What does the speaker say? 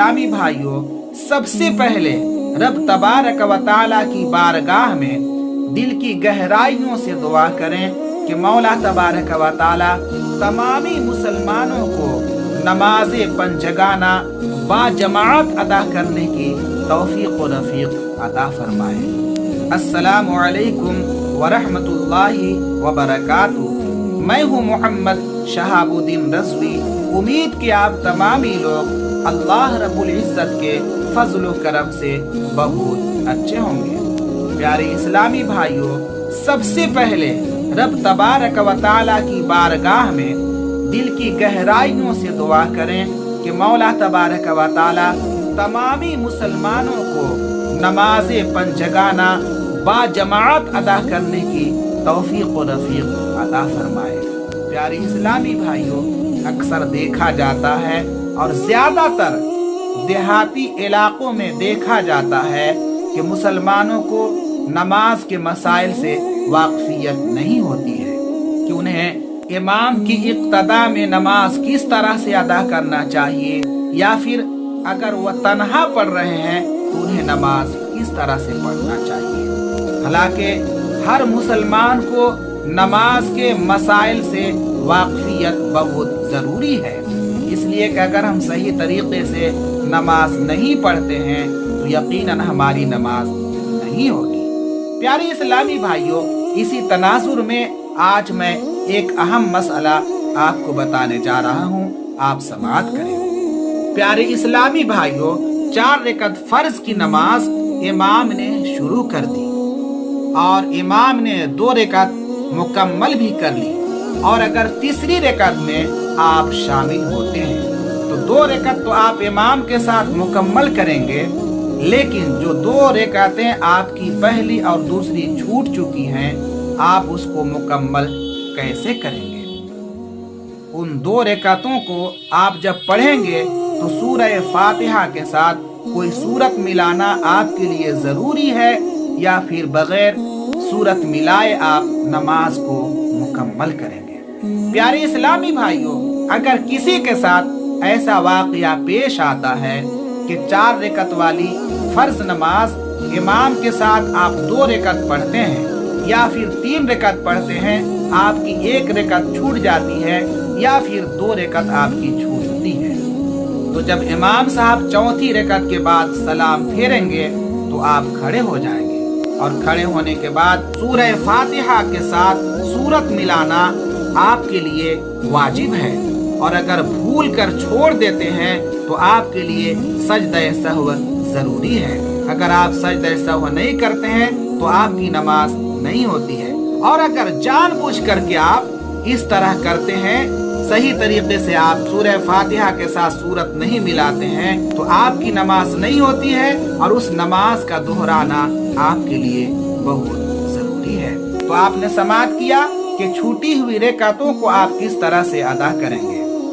इस्लामी भाइयों, सबसे पहले रब तबारक व तआला की बारगाह में दिल की गहराइयों से दुआ करें कि मौला तबारक व तआला तमामी मुसलमानों को नमाज पंजगाना बाजमात अदा करने की तौफीक व रफीक अता फरमाए। अस्सलामु अलैकुम व रहमतुल्लाहि व बरकातुहू। मैं हूँ मोहम्मद शहाबुद्दीन रज़वी। उम्मीद कि आप तमामी लोग अल्लाह रब्बुल इज़्ज़त के फज़ल व करम से बहुत अच्छे होंगे। प्यारे इस्लामी भाइयों, सबसे पहले रब तबारक व तआला की बारगाह में दिल की गहराइयों से दुआ करें कि मौला तबारक व तआला तमामी मुसलमानों को नमाज पंजगाना बाजमात अदा करने की तौफीक व रफीक अता फरमाए। प्यारे इस्लामी भाइयों, अक्सर देखा जाता है और ज्यादातर देहाती इलाकों में देखा जाता है कि मुसलमानों को नमाज के मसाइल से वाकफियत नहीं होती है कि उन्हें इमाम की इक्तदा में नमाज किस तरह से अदा करना चाहिए, या फिर अगर वह तन्हा पढ़ रहे हैं तो उन्हें नमाज किस तरह से पढ़ना चाहिए। हालांकि हर मुसलमान को नमाज के मसाइल से वाकफियत बहुत ज़रूरी है, इसलिए कि अगर हम सही तरीके से नमाज नहीं पढ़ते हैं तो यकीनन हमारी नमाज नहीं होगी। प्यारे इस्लामी भाइयों, इसी तनाजुर में आज मैं एक अहम मसला आपको बताने जा रहा हूँ, आप समाअत करें। प्यारे इस्लामी भाइयों, 4 रकात फर्ज की नमाज इमाम ने शुरू कर दी और इमाम ने 2 रकात मुकम्मल भी कर ली, और अगर तीसरी रकात में आप शामिल होते हैं तो 2 रकात तो आप इमाम के साथ मुकम्मल करेंगे, लेकिन जो 2 रकातें आपकी पहली और दूसरी छूट चुकी हैं, आप उसको मुकम्मल कैसे करेंगे? उन 2 रकातों को आप जब पढ़ेंगे तो सूरह फातिहा के साथ कोई सूरत मिलाना आपके लिए जरूरी है, या फिर बगैर सूरत मिलाए आप नमाज को मुकम्मल करेंगे। प्यारे इस्लामी भाइयों, अगर किसी के साथ ऐसा वाकया पेश आता है कि 4 रकात वाली फर्ज नमाज इमाम के साथ आप 2 रकात पढ़ते हैं, या फिर 3 रकात पढ़ते हैं, आपकी 1 रकात छूट जाती है, या फिर 2 रकात आपकी छूटती है, तो जब इमाम साहब 4थी रकात के बाद सलाम फेरेंगे तो आप खड़े हो जाएंगे, और खड़े होने के बाद सूरह फातिहा के साथ सूरत मिलाना आपके लिए वाजिब है, और अगर भूल कर छोड़ देते हैं तो आपके लिए सजदा सहव जरूरी है। अगर आप सजदा सहव नहीं करते हैं तो आपकी नमाज नहीं होती है, और अगर जानबूझ करके आप इस तरह करते हैं, सही तरीके से आप सूरह फातिहा के साथ सूरत नहीं मिलाते हैं, तो आपकी नमाज नहीं होती है, और उस नमाज का दोहराना आपके लिए बहुत जरूरी है। तो आपने समाअत किया कि छूटी हुई रकातों को आप किस तरह से अदा करेंगे।